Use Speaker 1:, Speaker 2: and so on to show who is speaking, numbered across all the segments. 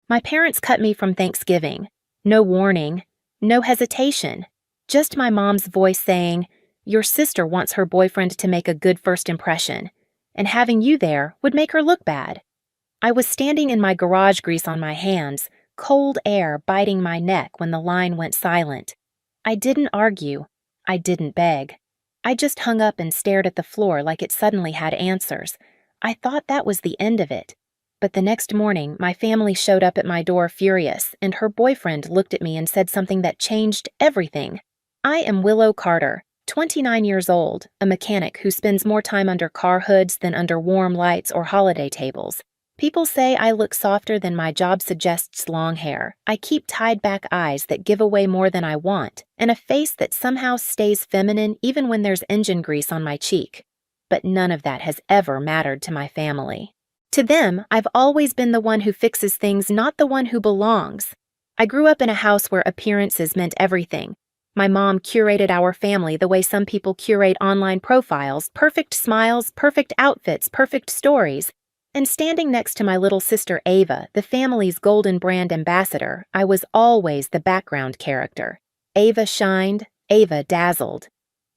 Speaker 1: My parents cut me from Thanksgiving. No warning, no hesitation. Just my mom's voice saying, "Your sister wants her boyfriend to make a good first impression, and having you there would make her look bad." I was standing in my garage, grease on my hands, cold air biting my neck when the line went silent. I didn't argue. I didn't beg. I just hung up and stared at the floor like it suddenly had answers. I thought that was the end of it. But the next morning, my family showed up at my door furious, and her boyfriend looked at me and said something that changed everything. I am Willow Carter, 29 years old, a mechanic who spends more time under car hoods than under warm lights or holiday tables. People say I look softer than my job suggests long hair. I keep tied-back eyes that give away more than I want, and a face that somehow stays feminine even when there's engine grease on my cheek. But none of that has ever mattered to my family. To them, I've always been the one who fixes things, not the one who belongs. I grew up in a house where appearances meant everything. My mom curated our family the way some people curate online profiles: perfect smiles, perfect outfits, perfect stories. And standing next to my little sister Ava, the family's golden brand ambassador, I was always the background character. Ava shined, Ava dazzled.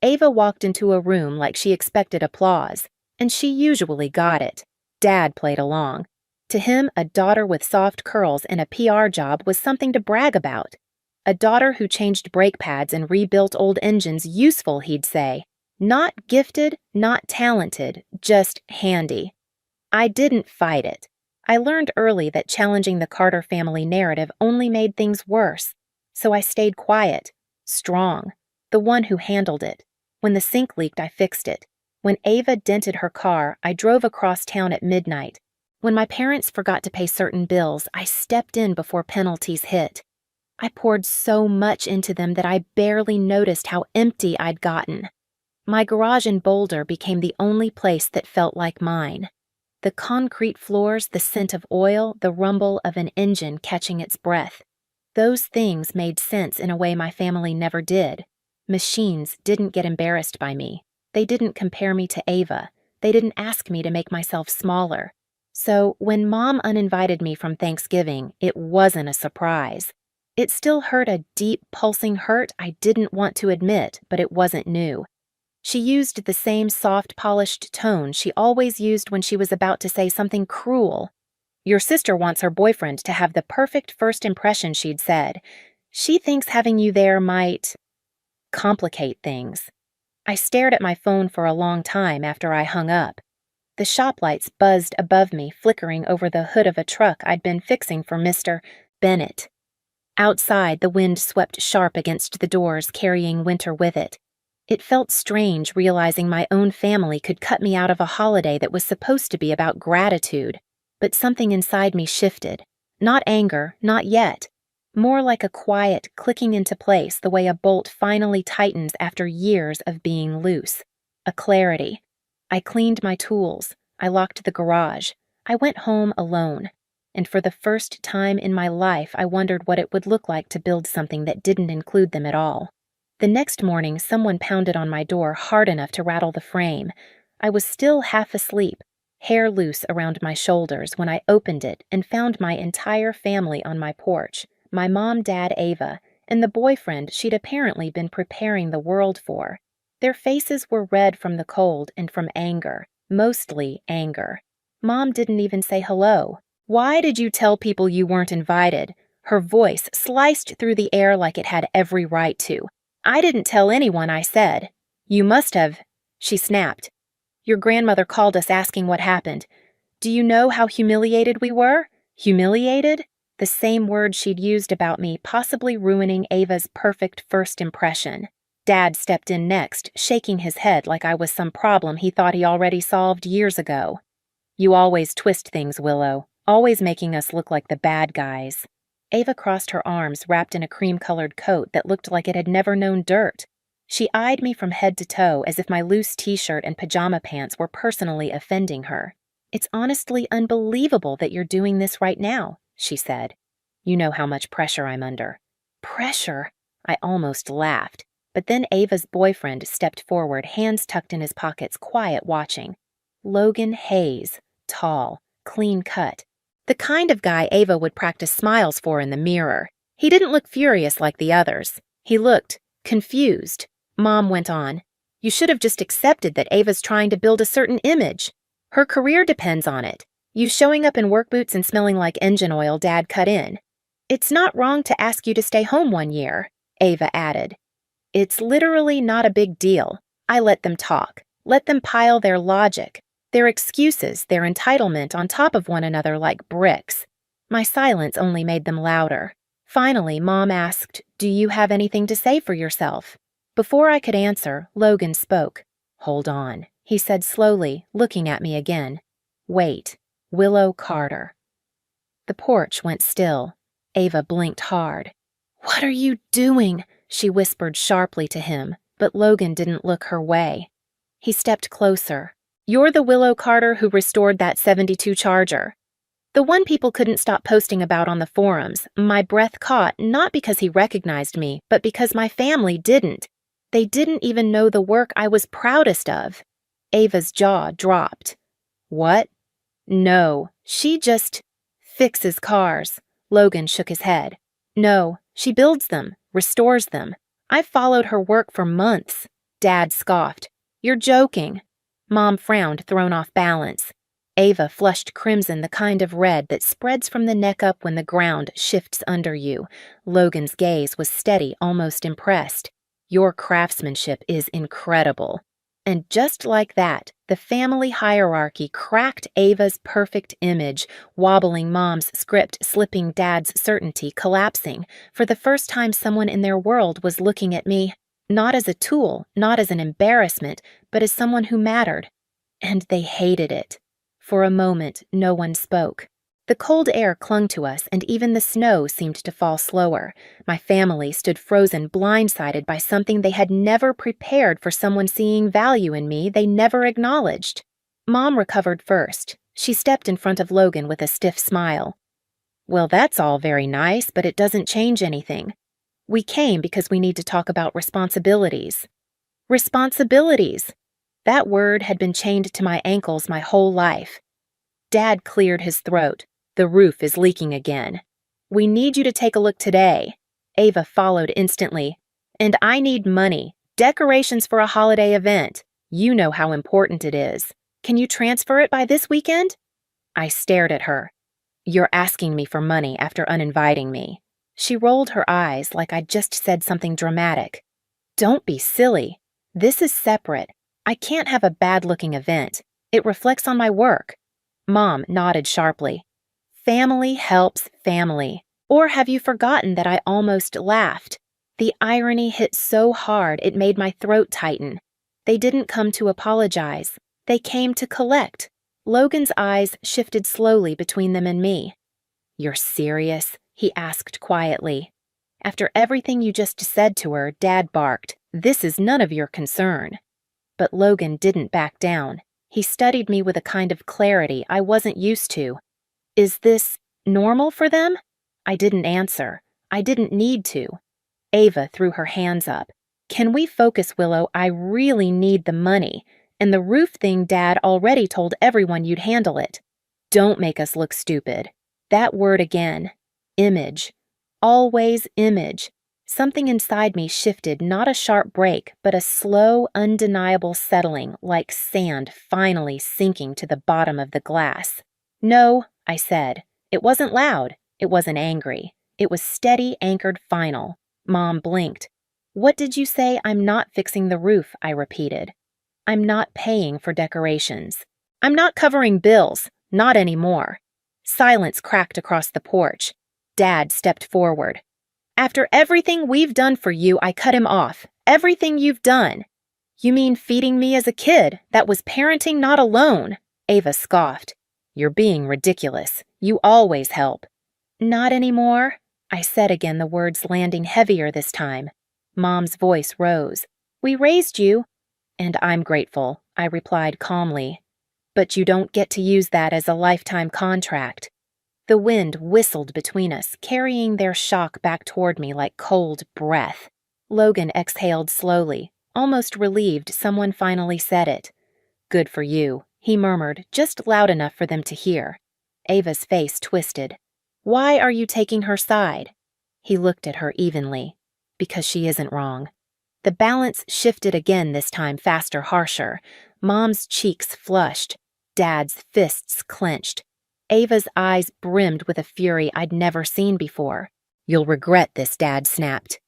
Speaker 1: Ava walked into a room like she expected applause, and she usually got it. Dad played along. To him, a daughter with soft curls and a PR job was something to brag about. A daughter who changed brake pads and rebuilt old engines useful, he'd say. Not gifted, not talented, just handy. I didn't fight it. I learned early that challenging the Carter family narrative only made things worse. So I stayed quiet, strong, the one who handled it. When the sink leaked, I fixed it. When Ava dented her car, I drove across town at midnight. When my parents forgot to pay certain bills, I stepped in before penalties hit. I poured so much into them that I barely noticed how empty I'd gotten. My garage in Boulder became the only place that felt like mine. The concrete floors, the scent of oil, the rumble of an engine catching its breath. Those things made sense in a way my family never did. Machines didn't get embarrassed by me. They didn't compare me to Ava. They didn't ask me to make myself smaller. So when Mom uninvited me from Thanksgiving, it wasn't a surprise. It still hurt, a deep, pulsing hurt I didn't want to admit, but it wasn't new. She used the same soft, polished tone she always used when she was about to say something cruel. "Your sister wants her boyfriend to have the perfect first impression," she'd said. "She thinks having you there might complicate things." I stared at my phone for a long time after I hung up. The shop lights buzzed above me, flickering over the hood of a truck I'd been fixing for Mr. Bennett. Outside, the wind swept sharp against the doors, carrying winter with it. It felt strange realizing my own family could cut me out of a holiday that was supposed to be about gratitude, but something inside me shifted. Not anger, not yet. More like a quiet clicking into place, the way a bolt finally tightens after years of being loose. A clarity. I cleaned my tools. I locked the garage. I went home alone. And for the first time in my life, I wondered what it would look like to build something that didn't include them at all. The next morning, someone pounded on my door hard enough to rattle the frame. I was still half asleep, hair loose around my shoulders, when I opened it and found my entire family on my porch. My mom, dad, Ava, and the boyfriend she'd apparently been preparing the world for. Their faces were red from the cold and from anger, mostly anger. Mom didn't even say hello. "Why did you tell people you weren't invited?" Her voice sliced through the air like it had every right to. "I didn't tell anyone," I said. "You must have," she snapped. "Your grandmother called us asking what happened. Do you know how humiliated we were?" Humiliated? The same word she'd used about me, possibly ruining Ava's perfect first impression. Dad stepped in next, shaking his head like I was some problem he thought he already solved years ago. "You always twist things, Willow, always making us look like the bad guys." Ava crossed her arms, wrapped in a cream-colored coat that looked like it had never known dirt. She eyed me from head to toe as if my loose t-shirt and pajama pants were personally offending her. "It's honestly unbelievable that you're doing this right now," she said. "You know how much pressure I'm under." Pressure? I almost laughed. But then Ava's boyfriend stepped forward, hands tucked in his pockets, quiet, watching. Logan Hayes, tall, clean cut. The kind of guy Ava would practice smiles for in the mirror. He didn't look furious like the others. He looked confused. Mom went on, "You should have just accepted that Ava's trying to build a certain image. Her career depends on it. You showing up in work boots and smelling like engine oil Dad cut in. It's not wrong to ask you to stay home 1 year," Ava added. "It's literally not a big deal. I let them talk. Let them pile their logic, their excuses, their entitlement on top of one another like bricks. My silence only made them louder. Finally, Mom asked, 'Do you have anything to say for yourself?' Before I could answer, Logan spoke. 'Hold on,' he said slowly, looking at me again. 'Wait, Willow Carter.'" The porch went still. Ava blinked hard. "What are you doing?" she whispered sharply to him, but Logan didn't look her way. He stepped closer. "You're the Willow Carter who restored that 72 Charger. The one people couldn't stop posting about on the forums. My breath caught, not because he recognized me, but because my family didn't. They didn't even know the work I was proudest of." Ava's jaw dropped. "What?" "No, she just fixes cars." Logan shook his head. "No, she builds them, restores them. I've followed her work for months." Dad scoffed. "You're joking." Mom frowned, thrown off balance. Ava flushed crimson, the kind of red that spreads from the neck up when the ground shifts under you. Logan's gaze was steady, almost impressed. "Your craftsmanship is incredible." And just like that, the family hierarchy cracked Ava's perfect image, wobbling Mom's script, slipping Dad's certainty, collapsing. For the first time, someone in their world was looking at me, not as a tool, not as an embarrassment, but as someone who mattered. And they hated it. For a moment, no one spoke. The cold air clung to us, and even the snow seemed to fall slower. My family stood frozen, blindsided by something they had never prepared for, someone seeing value in me they never acknowledged. Mom recovered first. She stepped in front of Logan with a stiff smile. "Well, that's all very nice, but it doesn't change anything. We came because we need to talk about responsibilities." Responsibilities! That word had been chained to my ankles my whole life. Dad cleared his throat. "The roof is leaking again. We need you to take a look today." Ava followed instantly. "And I need money. Decorations for a holiday event. You know how important it is. Can you transfer it by this weekend?" I stared at her. "You're asking me for money after uninviting me." She rolled her eyes like I'd just said something dramatic. "Don't be silly. This is separate. I can't have a bad-looking event. It reflects on my work." Mom nodded sharply. "Family helps family." Or have you forgotten that I almost laughed? The irony hit so hard it made my throat tighten. They didn't come to apologize. They came to collect. Logan's eyes shifted slowly between them and me. "You're serious?" he asked quietly. "After everything you just said to her," Dad barked, "this is none of your concern." But Logan didn't back down. He studied me with a kind of clarity I wasn't used to. "Is this normal for them?" I didn't answer. I didn't need to. Ava threw her hands up. "Can we focus, Willow? I really need the money. And the roof thing, Dad already told everyone you'd handle it. Don't make us look stupid." That word again. Image. Always image. Something inside me shifted, not a sharp break, but a slow, undeniable settling, like sand finally sinking to the bottom of the glass. "No," I said. It wasn't loud. It wasn't angry. It was steady, anchored, final. Mom blinked. "What did you say? I'm not fixing the roof," I repeated. "I'm not paying for decorations. I'm not covering bills. Not anymore." Silence cracked across the porch. Dad stepped forward. "After everything we've done for you," I cut him off. "Everything you've done." "You mean feeding me as a kid? That was parenting, not a loan." Ava scoffed. "You're being ridiculous. You always help." "Not anymore," I said again, the words landing heavier this time. Mom's voice rose. "We raised you." "And I'm grateful," I replied calmly. "But you don't get to use that as a lifetime contract." The wind whistled between us, carrying their shock back toward me like cold breath. Logan exhaled slowly, almost relieved someone finally said it. "Good for you," he murmured, just loud enough for them to hear. Ava's face twisted. Why are you taking her side? He looked at her evenly. Because she isn't wrong. The balance shifted again, this time faster, harsher. Mom's cheeks flushed. Dad's fists clenched. Ava's eyes brimmed with a fury I'd never seen before. You'll regret this, Dad snapped.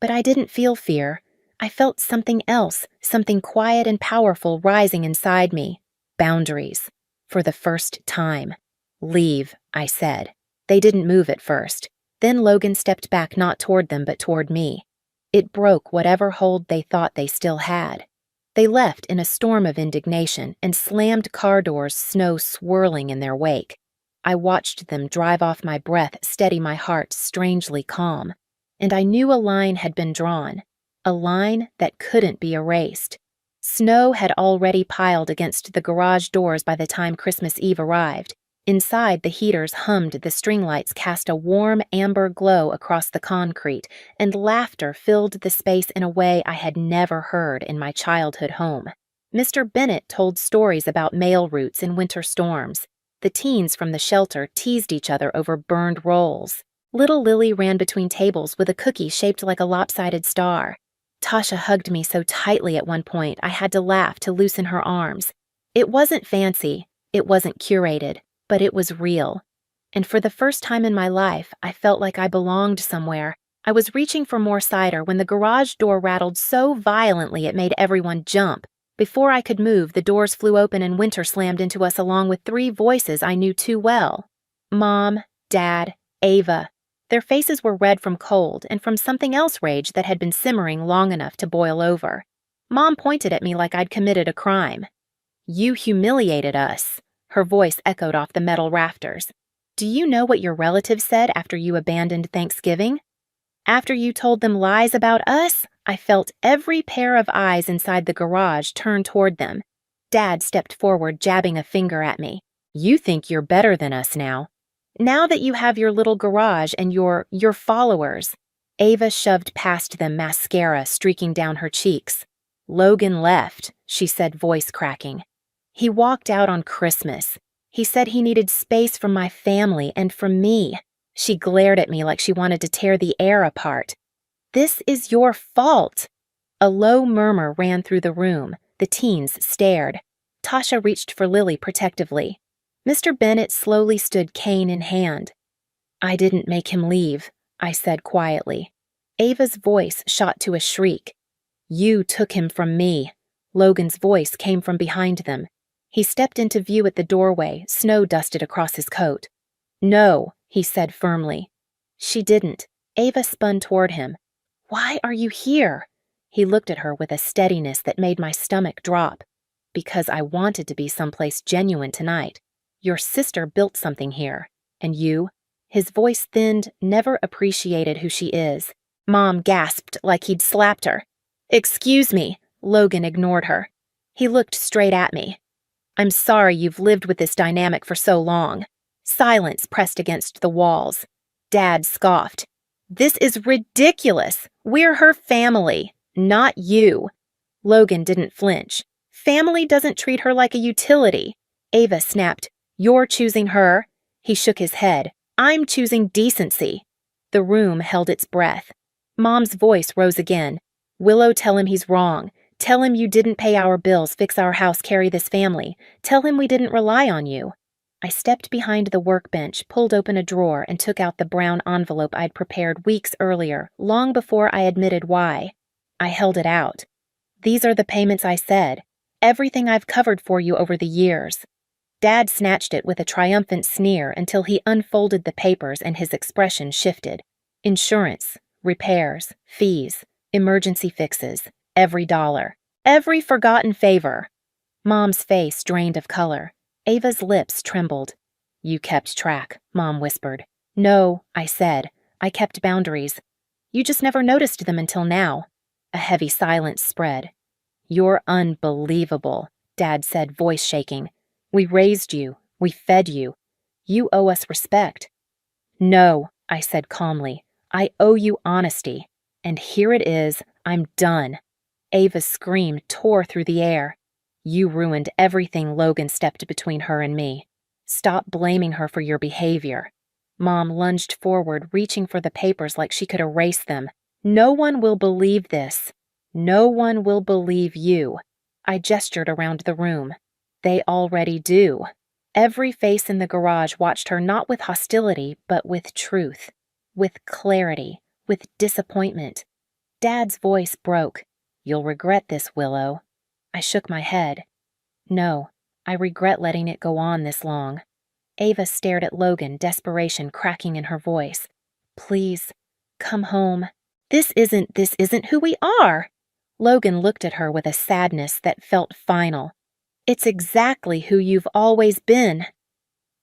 Speaker 1: But I didn't feel fear. I felt something else, something quiet and powerful rising inside me. Boundaries. For the first time. Leave, I said. They didn't move at first. Then Logan stepped back, not toward them, but toward me. It broke whatever hold they thought they still had. They left in a storm of indignation and slammed car doors, snow swirling in their wake. I watched them drive off, my breath steady, my heart strangely calm. And I knew a line had been drawn, a line that couldn't be erased. Snow had already piled against the garage doors by the time Christmas Eve arrived. Inside, the heaters hummed, the string lights cast a warm amber glow across the concrete, and laughter filled the space in a way I had never heard in my childhood home. Mr. Bennett told stories about mail routes in winter storms. The teens from the shelter teased each other over burned rolls. Little Lily ran between tables with a cookie shaped like a lopsided star. Tasha hugged me so tightly at one point I had to laugh to loosen her arms. It wasn't fancy, it wasn't curated, but it was real. And for the first time in my life, I felt like I belonged somewhere. I was reaching for more cider when the garage door rattled so violently it made everyone jump. Before I could move, the doors flew open and Winter slammed into us along with 3 voices I knew too well. Mom, Dad, Ava. Their faces were red from cold and from something else, rage that had been simmering long enough to boil over. Mom pointed at me like I'd committed a crime. You humiliated us. Her voice echoed off the metal rafters. Do you know what your relatives said after you abandoned Thanksgiving? After you told them lies about us, I felt every pair of eyes inside the garage turn toward them. Dad stepped forward, jabbing a finger at me. You think you're better than us now. Now that you have your little garage and your followers. Ava shoved past them, mascara streaking down her cheeks. Logan left, she said, voice cracking. He walked out on Christmas. He said he needed space from my family and from me. She glared at me like she wanted to tear the air apart. This is your fault. A low murmur ran through the room. The teens stared. Tasha reached for Lily protectively. Mr. Bennett slowly stood, cane in hand. I didn't make him leave, I said quietly. Ava's voice shot to a shriek. You took him from me. Logan's voice came from behind them. He stepped into view at the doorway, snow dusted across his coat. No, he said firmly. She didn't. Ava spun toward him. Why are you here? He looked at her with a steadiness that made my stomach drop. Because I wanted to be someplace genuine tonight. Your sister built something here. And you? His voice thinned, never appreciated who she is. Mom gasped like he'd slapped her. Excuse me. Logan ignored her. He looked straight at me. I'm sorry you've lived with this dynamic for so long. Silence pressed against the walls. Dad scoffed. This is ridiculous. We're her family, not you. Logan didn't flinch. Family doesn't treat her like a utility. Ava snapped. You're choosing her? He shook his head. I'm choosing decency. The room held its breath. Mom's voice rose again. Willow, tell him he's wrong. Tell him you didn't pay our bills, fix our house, carry this family. Tell him we didn't rely on you. I stepped behind the workbench, pulled open a drawer, and took out the brown envelope I'd prepared weeks earlier, long before I admitted why. I held it out. These are the payments I said. Everything I've covered for you over the years. Dad snatched it with a triumphant sneer until he unfolded the papers and his expression shifted. Insurance, repairs, fees, emergency fixes. Every dollar. Every forgotten favor. Mom's face drained of color. Ava's lips trembled. You kept track, Mom whispered. No, I said. I kept boundaries. You just never noticed them until now. A heavy silence spread. You're unbelievable, Dad said, voice shaking. We raised you. We fed you. You owe us respect. No, I said calmly. I owe you honesty. And here it is. I'm done. Ava's scream tore through the air. You ruined everything. Logan stepped between her and me. Stop blaming her for your behavior. Mom lunged forward, reaching for the papers like she could erase them. No one will believe this. No one will believe you. I gestured around the room. They already do. Every face in the garage watched her not with hostility, but with truth, with clarity, with disappointment. Dad's voice broke. You'll regret this, Willow. I shook my head. No, I regret letting it go on this long. Ava stared at Logan, desperation cracking in her voice. Please, come home. This isn't who we are. Logan looked at her with a sadness that felt final. It's exactly who you've always been.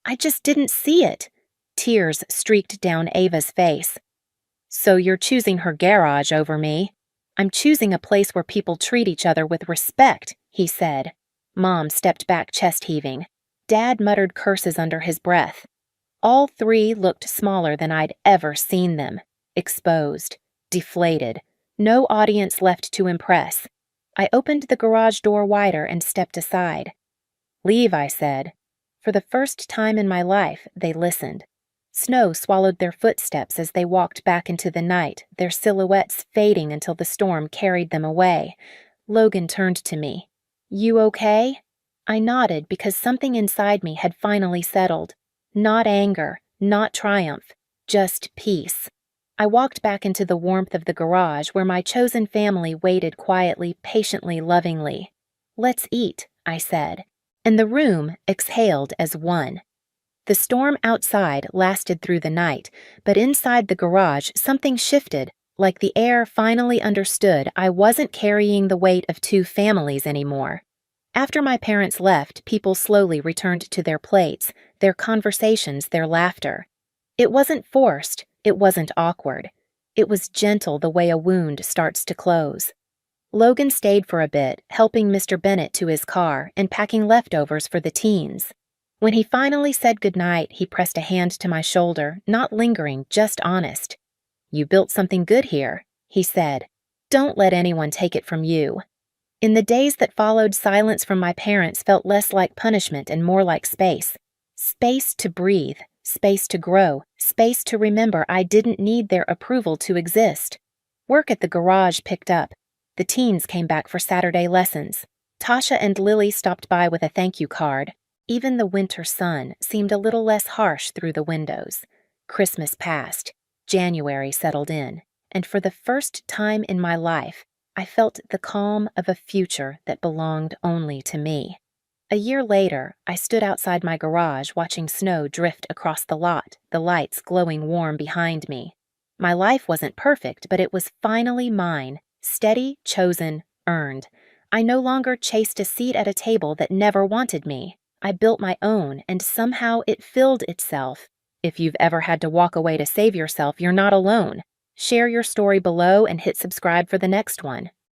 Speaker 1: I just didn't see it. Tears streaked down Ava's face. So you're choosing her garage over me? I'm choosing a place where people treat each other with respect, he said. Mom stepped back, chest heaving. Dad muttered curses under his breath. All three looked smaller than I'd ever seen them. Exposed. Deflated. No audience left to impress. I opened the garage door wider and stepped aside. Leave, I said. For the first time in my life, they listened. Snow swallowed their footsteps as they walked back into the night, their silhouettes fading until the storm carried them away. Logan turned to me. You okay? I nodded because something inside me had finally settled. Not anger, not triumph, just peace. I walked back into the warmth of the garage where my chosen family waited quietly, patiently, lovingly. Let's eat, I said, and the room exhaled as one. The storm outside lasted through the night, but inside the garage something shifted, like the air finally understood I wasn't carrying the weight of two families anymore. After my parents left, people slowly returned to their plates, their conversations, their laughter. It wasn't forced. It wasn't awkward. It was gentle the way a wound starts to close. Logan stayed for a bit, helping Mr. Bennett to his car and packing leftovers for the teens. When he finally said goodnight, he pressed a hand to my shoulder, not lingering, just honest. You built something good here, he said. Don't let anyone take it from you. In the days that followed, silence from my parents felt less like punishment and more like space. Space to breathe. Space to grow, space to remember I didn't need their approval to exist. Work at the garage picked up. The teens came back for Saturday lessons. Tasha and Lily stopped by with a thank you card. Even the winter sun seemed a little less harsh through the windows. Christmas passed. January settled in. And for the first time in my life, I felt the calm of a future that belonged only to me. A year later, I stood outside my garage watching snow drift across the lot, the lights glowing warm behind me. My life wasn't perfect, but it was finally mine, steady, chosen, earned. I no longer chased a seat at a table that never wanted me. I built my own, and somehow it filled itself. If you've ever had to walk away to save yourself, you're not alone. Share your story below and hit subscribe for the next one.